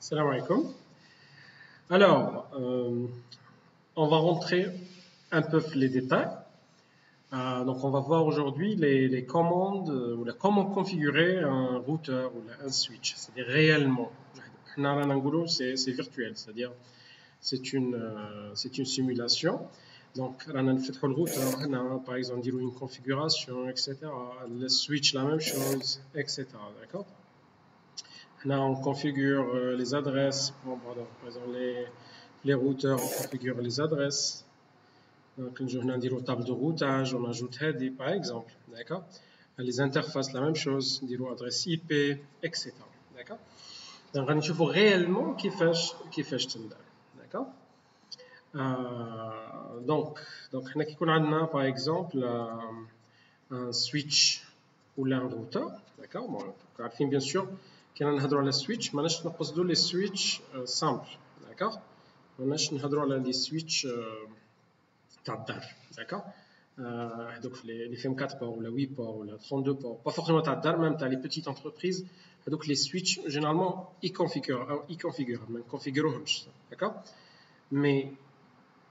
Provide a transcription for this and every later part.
Salam alaikum. Alors, on va rentrer un peu les détails. Donc, on va voir aujourd'hui les commandes ou comment configurer un routeur ou un switch. C'est-à-dire réellement. C'est virtuel, c'est-à-dire c'est une simulation. Donc, on a fait le routeur, par exemple, dire une configuration, etc. Le switch, la même chose, etc. D'accord? Là, on configure les adresses. Bon, pardon, par exemple, les routeurs, on configure les adresses. Donc, on a une table de routage, on ajoute header, par exemple. D'accord? Les interfaces, la même chose, dire adresse IP, etc. D'accord? Donc, on va voir réellement qui fait d'accord? Donc, on a par exemple un switch ou un routeur. D'accord? Bon, bien sûr, كنا نهضروا على السويتش ماناش نقصدوا لي سويتش سامبل داكوغ ماناش نهضروا على لي سويتش تاع الدار داكوغ هذوك اللي فيهم 4 بور ولا 8 بور ولا 32 بور با فورسيمون تاع الدار ميم تاع لي بيتيت انتربريز هذوك لي سويتش جينيرالمون يكونفيغور ما نكونفيغوروهمش داكوغ مي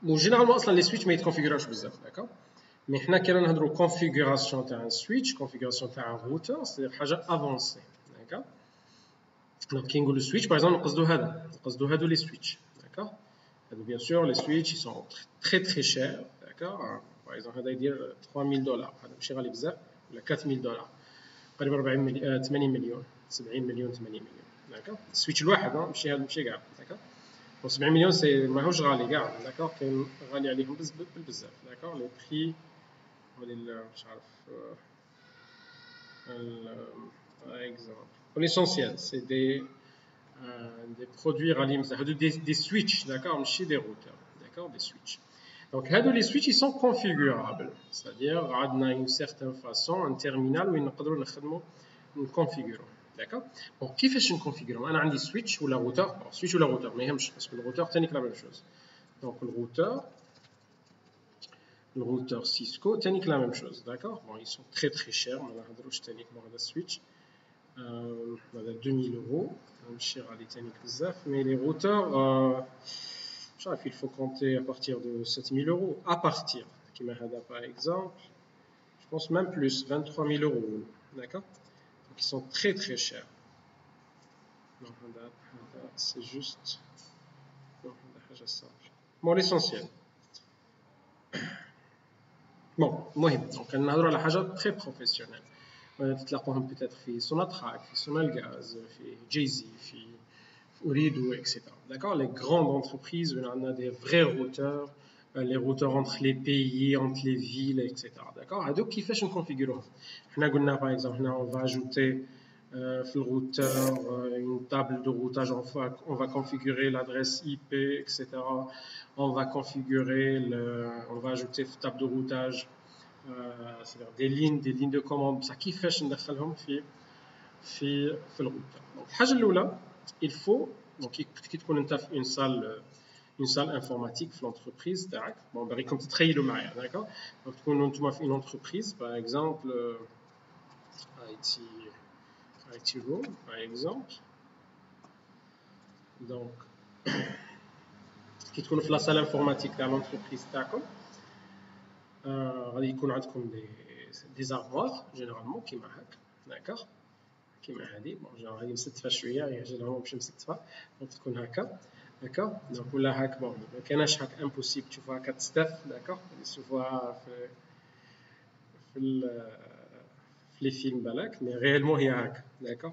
جينيرالمون اصلا لي سويتش ما يتكونفيغوراوش بزاف داكوغ مي حنا كي نهضروا كونفيغوراسيون تاع ان سويتش كونفيغوراسيون تاع ان روتور سي حاجه افونسي داكوغ Donc, qui le switch, par exemple, on passe les switches, d'accord? Bien sûr, les switches, ils sont très très chers, d'accord? Par exemple, on va dire $3000, cher à l'ibzar, ou 4000$. قريب 80 مليون 70 مليون 80 مليون d'accord السويتش الواحد ماشي كاع d'accord 70 مليون سي ماهوش غالي كاع d'accord كاين غالي عليهم بزاف d'accord لي بري مش عارف par exemple. Pour l'essentiel, c'est des produits ralliés, des switches, d'accord, mais des routeurs, d'accord, des switches. Donc, les switches, ils sont configurables, c'est-à-dire, on a une certaine façon, un terminal où nous configurons, d'accord. Bon, qui fait une configuration? On a un switch ou la routeur, switch ou la routeur, mais parce que le routeur, c'est la même chose. Donc, le routeur Cisco, c'est la même chose, d'accord. Bon, ils sont très très chers, on a un switch. 2000€, mais les routeurs, il faut compter à partir de 7000€. À partir, par exemple, je pense même plus, 23 000€. D'accord? Donc ils sont très très chers. C'est juste. Bon, l'essentiel. Bon, donc on a la حاجة très professionnelle. تلاقوهم peut-être في Sonatrach, في Sonalgaz, في Jay-Z, في Ooredoo, etc. D'accord? Les grandes entreprises, on a des vrais routeurs, les routeurs entre les pays, entre les villes, etc. D'accord? Donc, qui fait une configuration? Par exemple, on va ajouter في le routeur une table de routage, on va configurer l'adresse IP, etc. On va configurer, on va ajouter une table de routage c'est-à-dire des lignes de commande ça كيفاش ندخلهم في الروتر دونك الحاجه الاولى il faut donc كي تكون انت في une salle informatique في l'entreprise تاعك bon بغيكم تتخيلوا معايا d'accord donc تكونوا نتوما في une entreprise par exemple IT room par exemple donc كي تكونوا في la salle informatique تاع l'entreprise تاعكم غادي يكون عندكم des armoires généralement كيما هكا d'accord كيما هذه بون جينيرالمون هذه مستفه شويه جينيرالمون ماشي مستفه دونك تكون هكا دونك ولا هكا بون ما كايناش هكا امبوسيبل تشوفها هكا تستف داكوغ تشوفوها في لي فيلم بالك مي ريالمون هي هكا داكوغ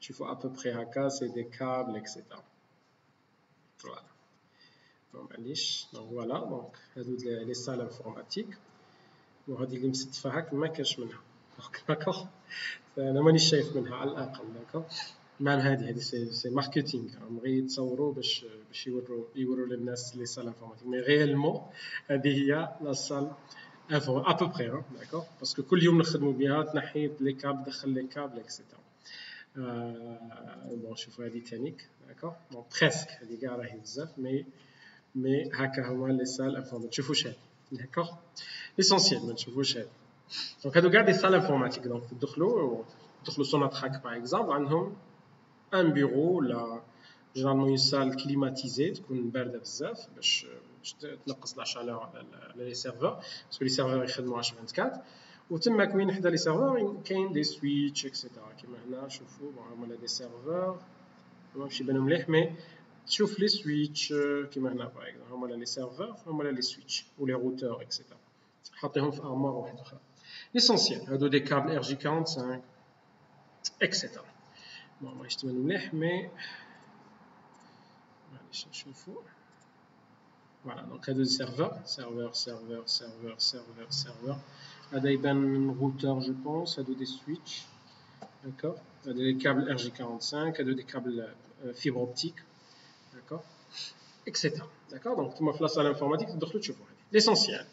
تشوفوا ابوبري هكا سي دي كابل اكسيتيرا فوالا معليش دونك فوالا دونك هادو لي سال انفورماتيك وهذه اللي مستفه هكا ما كاش منها داكوغ انا مانيش شايف منها على الاقل داكوغ نعم هذه سي ماركتينغ بغي يتصوروا باش يوروا للناس لي سال انفورماتيك مي ريالمون هذه هي لا سال ابوبري داكوغ باسكو كل يوم نخدموا بها تنحي لي كابل دخل لي كابل اكسيتيرا بون شوفوا هذه تانيك داكوغ بون بريسك هذه كاع راهي بزاف مي هكا هما لي سال انفورماتيك تشوفوش هذه داكوغ ليسونسيال ما تشوفوش هذه دونك هادو كاع دي سال انفورماتيك دونك تدخلوا Sonatrach par exemple عندهم ان بيرو ولا جينيرالمون اون سال كليماتيزي تكون بارده بزاف باش تنقص لا شالور على لي سيرفور باسكو لي سيرفور يخدموا اش 24 وتماك وين حدا لي سيرفور كاين دي سويتش اكسيتيرا كيما هنا شوفوا هما دي سيرفور ما ماشي يبانوا مليح مي تشوف لي سويتش كيما هنا باغ اكزومبل هما لي سيرفور هما لي سويتش ولي روتور اكسيتيرا حاطيهم في ارموار واحده اخرى ليسونسيال هادو دي كابل ار جي 45 اكسيتيرا بون ماهيش تبان مليح مي معليش نشوفوا فوالا دونك هادو سيرفور سيرفور سيرفور سيرفور سيرفور سيرفور هذا يبان من روتور جو بونس هادو دي سويتش داكور هادو دي كابل ار جي 45 هادو دي كابل فيبر اوبتيك داكور اكسيتيرا داكور دونك نتوما في لا سال انفورماتيك تدخلوا تشوفوا هادي ليسونسيال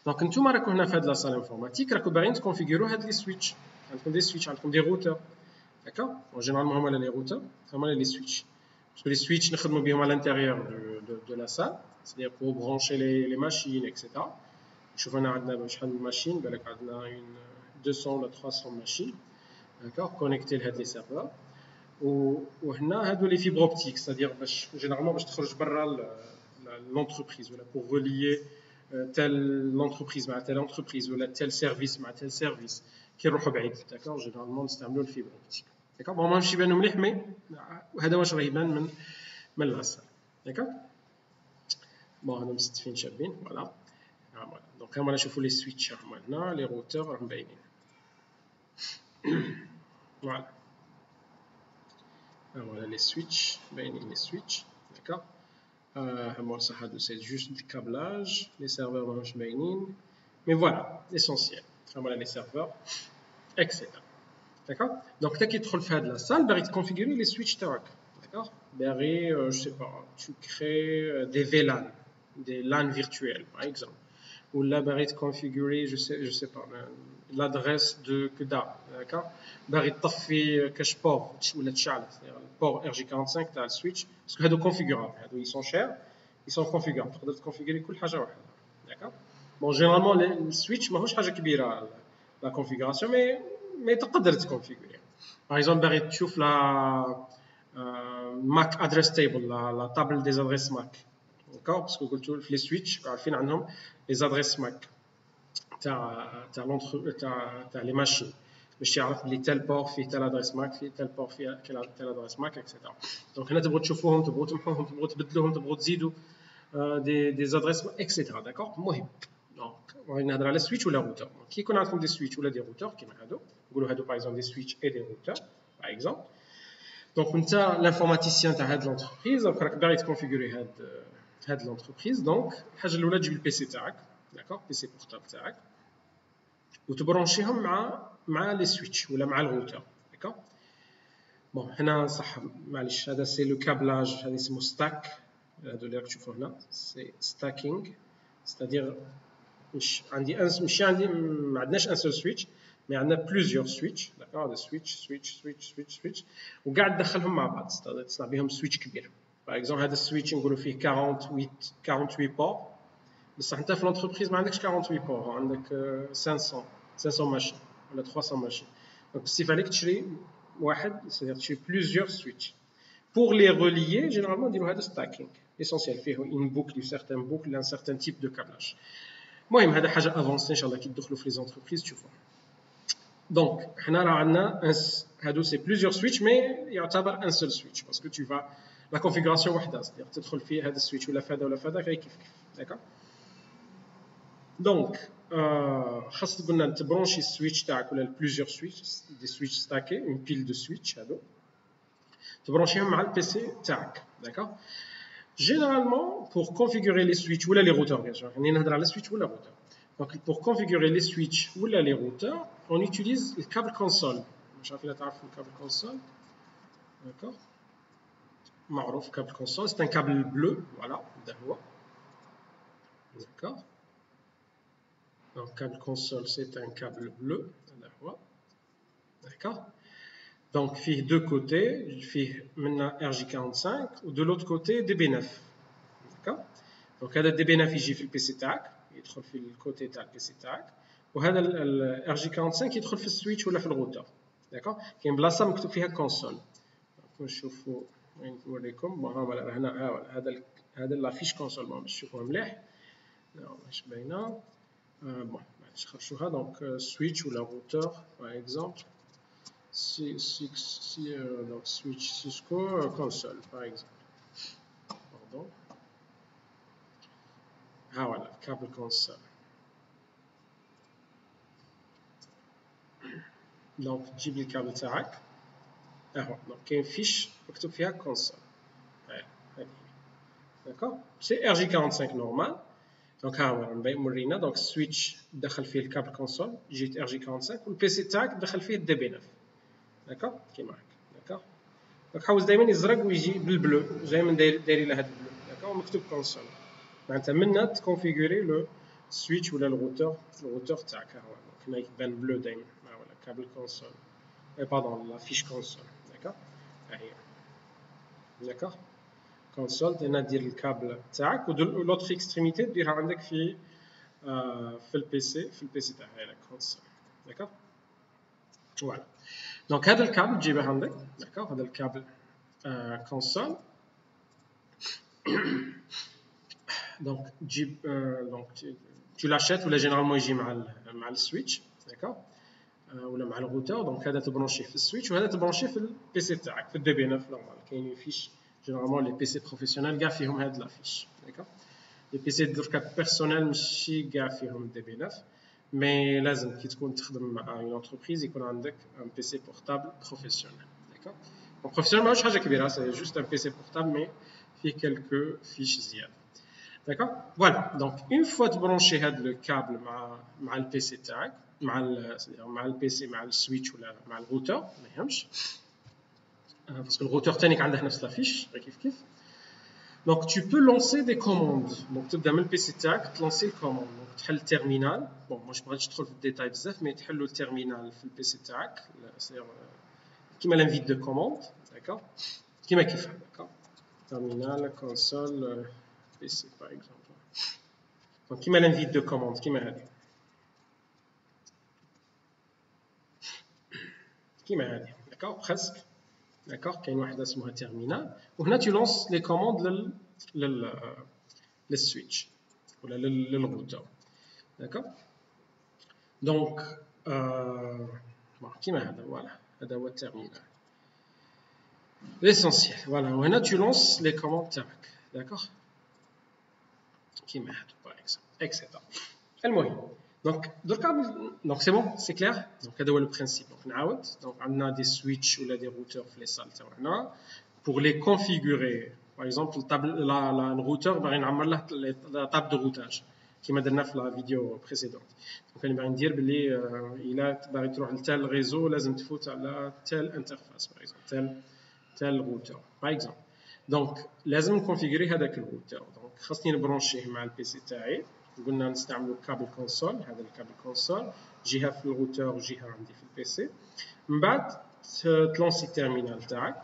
دونك نتوما راكم هنا في هاد لا سال انفورماتيك راكم باغيين تكونفيغورو هاد لي سويتش عندكم دي سويتش عندكم دي روتور داكور جينيرالمون هما لي روتور هما لي سويتش باسكو لي سويتش نخدموا بهم على الانتيريور دو لا سال c'est-à-dire pour brancher les machines, etc. Je vois qu'on a une machine, on a une 200 ou 300 machines, d'accord, connectées à les serveurs. Et on a les fibres optiques, c'est-à-dire généralement je trouve l'entreprise pour relier telle entreprise à telle entreprise ou tel service à tel service qui est بعيد, d'accord, généralement on utilise les fibres optiques, d'accord. Bon, moi je suis bien مليح mais هذا واش راه يبان من لا سال, d'accord. بون هادو مستفين شابين فوالا دونك هما نشوفوا لي سويتش هما هنا لي روتور راهم باينين فوالا هما لي سويتش باينين لي سويتش داكوغ هما صح هادو سي جوست دي كابلاج لي سيرفور ماهمش باينين مي فوالا ليسونسيال هما لي سيرفور اكسيتيرا داكوغ دونك تا كي تدخل في هاد لا سال باغي تكونفيغوري لي سويتش تاعك داكوغ باغي جو سي با تو كري دي فيلان des LAN virtuels, par exemple. Ou là, vous pouvez configurer, je sais pas, l'adresse de CUDA, d'accord. Vous pouvez taffer cache port ou le c'est-à-dire le port RJ45 dans le switch, parce que c'est configurable. Ils sont chers, ils sont configurables. Vous pouvez configurer toute chose, d'accord. Bon, généralement, le switch, ما هوش حاجة كبيرة la configuration, mais tu peux configurer. Par exemple, vous pouvez تشوف la MAC address table, la table des adresses MAC. D'accord, parce que قلت في لي سويتش عارفين عندهم لي زادريس ماك تاع لي ماشين باش يعرف بلي تال بور فيه تال ادريس ماك فيه تال بور فيه تال ادريس ماك اكسيتيرا. دونك هنا تبغوا تشوفوهم تبغوا تمحوهم تبغوا تبدلوهم تبغوا تزيدوا دي زادريس اكسيتيرا داكور. المهم دونك بغينا نهضر على سويتش ولا روتور. كي يكون عندكم دي سويتش ولا دي روتور كيما هادو نقولوا هادو باغ اكزومبل دي سويتش اي دي روتور باغ اكزومبل. دونك انت لانفورماتيسيان تاع هاد لونتربريز راك باغي تكونفيغوري هاد لونتربريز. دونك الحاجه الاولى تجيب البي سي تاعك داكوغ بي سي بورتابل تاعك وتبرونشيهم مع لي سويتش ولا مع الروتور داكوغ. بون هنا صح معليش هذا سي لو كابلاج هذا اسمه ستاك هادو اللي راك تشوفوا هنا سي ستاكينغ ستادير مش عندي ما عندناش ان سول سويتش مي عندنا بلوزيور سويتش داكوغ هذا سويتش وقاعد ندخلهم مع بعض تصنع بهم سويتش كبير. باغ اكزومبل هذا السويتش نقولوا فيه 48 بور بصح انت في لونتربريز ما عندكش 48 بور عندك 500 ماشين ولا 300 ماشين دونك السيف عليك تشري واحد سيدير تشري بلوزيور سويتش pour les relier généralement نديروا هذا ستاكينغ essentiel فيه une boucle du certain boucle d'un certain type de câblage. المهم هذا حاجه افونسي ان شاء الله كي تدخلوا في لي زونتربريز تشوفوها. دونك حنا راه عندنا هادو سي بلوزيور سويتش مي يعتبر ان سول سويتش باسكو tu vas la configuration وحده c'est-à-dire تدخل فيه هذا السويتش ولا في هذا ولا في هذا غير كيف داكوغ. دونك خاص قلنا تبرونشي السويتش تاعك ولا بلوزيور سويتش دي سويتش ستاكي اون بيل دو سويتش هادو تبرونشيهم مع البي سي تاعك داكوغ. جينيرالمون بور كونفيغوري لي سويتش ولا لي روتور بيان سور راني نهضر على سويتش ولا روتور. دونك بور كونفيغوري لي سويتش ولا لي روتور اون يوتيليز الكابل كونسول. مش عارف الا تعرفوا الكابل كونسول داكوغ معروف câble console, c'est un câble bleu, voilà, d'accord. Donc câble console, c'est un câble bleu, d'accord. Donc il y a deux côtés, il y a RJ45 ou de l'autre côté DB9, d'accord. Donc هذا DB9 يجي في البي سي تاعك يدخل في الكوتي تاع البي سي تاعك وهذا RJ45 يدخل في السويتش ولا في الروتور داكوغ. كاين بلاصه مكتوب فيها كونسول نشوفوا وين نوريكم فوالا هنا هذا لافيش كونسول باش تشوفوها مليح مش باينه بون معليش خرجوها دونك سويتش ولا روتور باغ اكزومبل donc switch Cisco console par exemple. Pardon. Ah voilà, câble console. Donc تجيب لي الكابل تاعك اهو دونك كاين فيش مكتوب فيها كونسول هذه داكوغ سي RJ45 نورمال دونك ها هو مورينا دونك السويتش دخل فيه الكابل كونسول جيت RJ45 والبيسي تاعك دخل فيه الدي بي 9 داكوغ كيما هكا داكوغ دونك حاول دائما يزرق ويجي بالبلو دائما دايرين له هذا البلو داكوغ مكتوب كونسول معناتها منا تكونفيغوري لو سويتش ولا الروتور تاعك ها هو دونك هنا يبان بلو دائما ها هو كابل كونسول باردون لا فيش كونسول داكوغ ها هي داكوغ كونسول هنا دير الكابل تاعك ولوتر اكستريميتي ديرها عندك في البيسي تاعك هاي كونسول داكوغ فوالا دونك هذا الكابل تجيبه عندك داكوغ هذا الكابل كونسول دونك تجيب دونك tu l'achètes ولا جينيرالمون يجي مع السويتش داكوغ ولا مع الروتور دونك هذا تبرونشيه في السويتش وهذا تبرونشيه في البيسي تاعك في الدي بي 9 نورمال كاينين فيش جينيرالمون لي بيسي بروفيسيونيل كاع فيهم هاد لافيش داكوغ لي بيسي دركا بيرسونيل ماشي كاع فيهم الدي بي 9 مي لازم كي تكون تخدم مع اون انتربريز يكون عندك ان بيسي بورتابل بروفيسيونيل داكوغ دونك بروفيسيونيل ماهوش حاجه كبيره سي جوست ان بيسي بورتابل مي فيه كالكو فيش زياده داكوغ فوالا دونك اون فوا تبرونشي هاد لو كابل مع البيسي تاعك مع البيسي مع السويتش ولا مع الروتور ما يهمش باسكو الروتور تانيك عنده نفس لافيش كيف دونك tu peux lancer des commandes دونك تبدا من البيسي تاعك تلونسي الكوموند دونك تحل التيرمينال بون مش بغيتش ندخل في الديتاي بزاف مي تحلوا التيرمينال في البيسي تاعك كيما لانفيت دو كوموند داكوغ كيما كيف داكوغ تيرمينال كونسول بيسي باغ اكزومبل دونك كيما لانفيت دو كوموند كيما هذه كيما هذه داكوغ بريسك داكوغ كاين واحده اسمها تيرمينال وهنا tu lances les commandes للسويتش ولا للروتور داكوغ دونك كيما هذا فوالا هذا هو التيرمينال ليسونسيال فوالا وهنا tu lances les commandes تاعك داكوغ كيما هذا باغ اكزومبل اكسيتيرا المهم دونك دركا دونك سي بون سي كلير دونك هذا هو لو برينسيپ دونك نعاود دونك عندنا دي سويتش ولا دي روتور في لي سال تاعنا pour les configurer par exemple الروتور باغي نعمر له لا طاب دو روتاج كيما درنا في لا فيديو بريسيدونت دونك انا باغي ندير بلي الا باغي تروح لتال ريزو لازم تفوت على تال انترفاس باغ اكزومبل تال روتور باغ اكزومبل دونك لازم نكونفيغوري هذاك الروتور دونك خاصني نبرونشيه مع البيسي تاعي قلنا نستعملوا كابل كونسول هذا الكابل كونسول جهه في الروتور وجهه عندي في البيسي من بعد تلونسي التيرمينال تاعك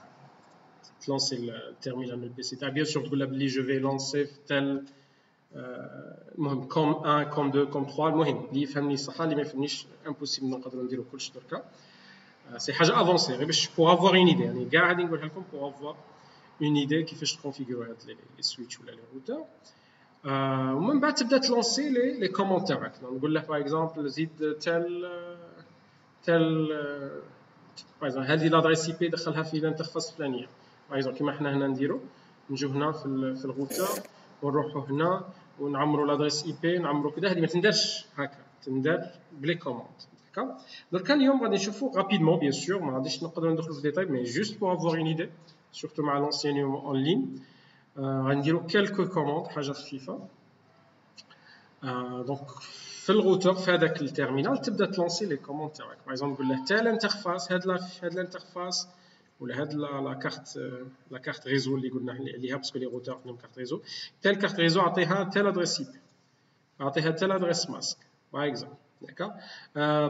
تلونسي التيرمينال من البيسي تاعك بيان سور تقول له بلي جو في لونسي في تال المهم كوم 1 كوم 2 كوم 3 المهم اللي يفهمني صح اللي ما يفهمنيش امبوسيبل نقدروا نديروا كلشي دركا سي حاجه افونسي غير باش بور افوار اون ايدي يعني كاع غادي نقولها لكم بور افوار اون ايدي كيفاش تكونفيغوري هاد لي سويتش ولا لي روتور ومن بعد تبدا تلونسي لي كوموند تاعك نقول له باغ اكزومبل زيد تال باغ اكزومبل هذه لادريس اي بي دخلها في الانترفاس الفلانيه باغ اكزومبل كيما حنا هنا نديرو نجيو هنا في الروتور ونروحو هنا ونعمرو لادريس اي بي نعمرو كذا هذه ما تندارش هكا تندار بلي كوموند داكوغ دركا اليوم غادي نشوفو رابيدمون بيان سور ما غاديش نقدروا ندخلوا في ديتاي مي جوست بور افوار اون ايدي سورتو مع لونسينيومون اون لين غنديرو كالكو كوموند حاجه خفيفه دونك في الروتور في هذاك التيرمينال تبدا تلونسي لي كوموند تاعك باغ اكزومبل نقول له تال انترفاس هاد الانترفاس ولا هاد لا كارت ريزو اللي قلنا عليها باسكو لي روتور عندهم كارت ريزو تال كارت ريزو عطيها تال ادريس اي بي عطيها تال ادريس ماسك باغ اكزومبل داكوغ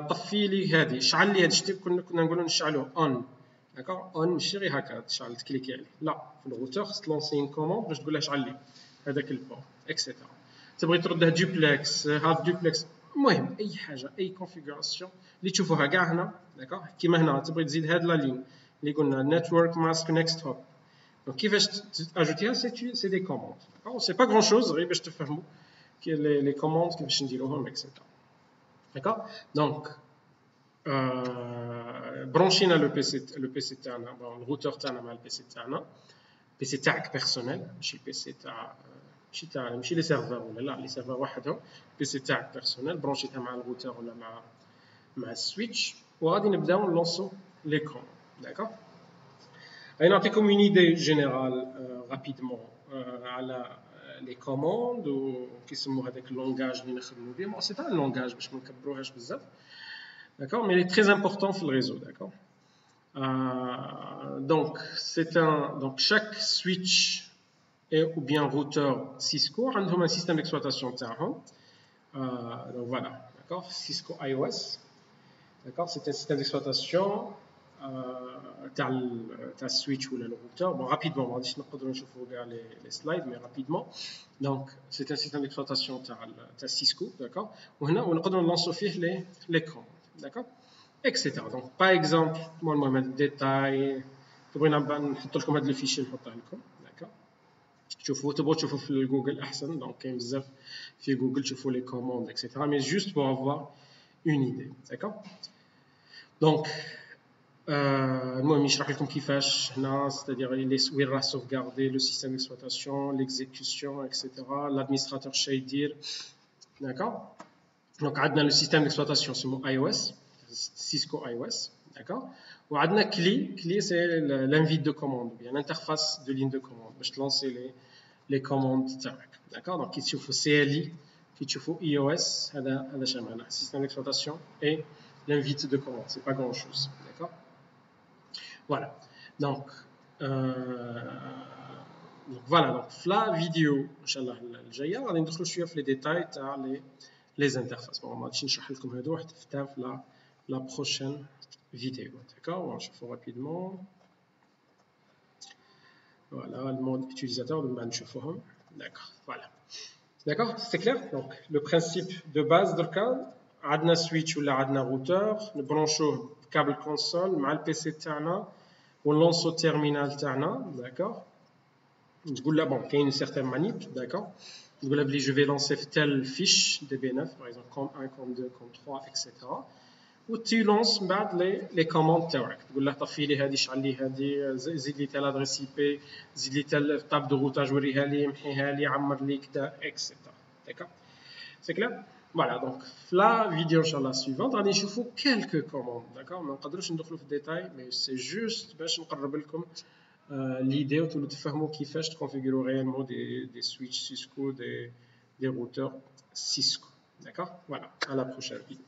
طفي لي هذه شعل لي هاد الشيء كنا نقولوا نشعلوه اون داكوغ اون ماشي غير هكا تشعل تكليكي عليه لا في الروتور خص تلونسي اون كوموند باش تقول له شعل لي هذاك البور اكسيتيرا تبغي تردها دوبلكس هاف دوبلكس المهم اي حاجه اي كونفيغوراسيون اللي تشوفوها كاع هنا داكوغ كيما هنا تبغي تزيد هاد لا لين اللي قلنا نيتورك ماسك نيكست هوب Donc, qui va ajouter, c'est des commandes. C'est pas grand chose, je te fais les commandes qui vont dire, etc. D'accord? Donc, branchina le PC تاعنا, bon, le routeur تاعنا مع le PC تاعنا, PC تاعك personnel, ماشي PC تاع ماشي لي سيرفر ولا لا, لي سيرفر وحدهم, PC تاعك personnel, branchيتها مع الروتر ولا مع السويتش, وغادي نبداو نلونسو لي كوموند. D'accord? غادي نعطيكم une idée générale rapidement على les commandes وكيسموا هذاك اللونغاج اللي نخدموا به. Bon, c'est pas un langage باش ما نكبروهاش بزاف. D'accord, mais il est très important sur le réseau, d'accord. Donc chaque switch ou bien routeur Cisco a un système d'exploitation تاعهم. Donc voilà, d'accord, Cisco iOS, d'accord, c'est un système d'exploitation تاع switch ou le routeur. Bon, rapidement, on va نقدروا نشوفوا les slides, mais rapidement. Donc c'est un système d'exploitation تاع Cisco, d'accord. وهنا ونقدروا نلانسوا فيه les commandes, d'accord, etc. Donc par exemple, moi je vais mettre détail, تبغينا نحط لكم هذا الفيشي نحطه لكم, d'accord. تشوفوا تبغوا تشوفوا في جوجل احسن, donc كاين بزاف في جوجل تشوفوا les commandes, etc. Mais juste pour avoir une idée, d'accord. Donc المهم يشرح لكم كيفاش هنا, c'est-à-dire وين راه sauvegarder le système d'exploitation, l'exécution, etc. l'administrateur شنو يدير, d'accord. Donc عندنا le système d'exploitation سمو iOS, Cisco iOS, d'accord. Ou عندنا cli c'est l'invite de commande, ou bien l'interface de ligne de commande باش تلانسي les commandes تاعك, d'accord. Donc كي تشوفوا CLI, كي تشوفوا iOS, هذا شنو معناه, système d'exploitation et l'invite de commande, c'est pas grand chose, d'accord. Voilà, donc voilà, donc la vidéo inchallah الجايه غادي ندخلوا شويه في les détails تاع les interfaces. Bon, ما غاديش نشرح لكم هادو, واحد فتها في la prochaine vidéo, d'accord. On va chauffer rapidement. Voilà, le mode utilisateur de Manchufahum. D'accord, voilà. D'accord, c'est clair. Donc, le principe de base de cas, adna switch ou la adna routeur, le branchons câble console, mal PC تاعنا, on lance au terminal تاعنا, d'accord. تقول là, bon, il y a une certaine manip, d'accord. Je vais lancer telle fiche DB9, par exemple, comme 1, comme 2, comme 3, etc. Ou tu lances les commandes تاعك. تقول له طفي لي هذه, شعل لي هذه, زيد لي تال adresse IP, زيد لي تال table de routage, وريها لي, محيها لي, عمر لي كذا, etc. D'accord. C'est clair. Voilà, donc la vidéo inchallah suivante غادي نشوفوا quelques commandes, d'accord. ما نقدروش ندخلوا في الديتاي, mais c'est juste باش نقرب لكم l'idée où vous تفهموا كيفاش تconfigurer réellement des switches Cisco, des routeurs Cisco, d'accord. Voilà, à la prochaine vidéo.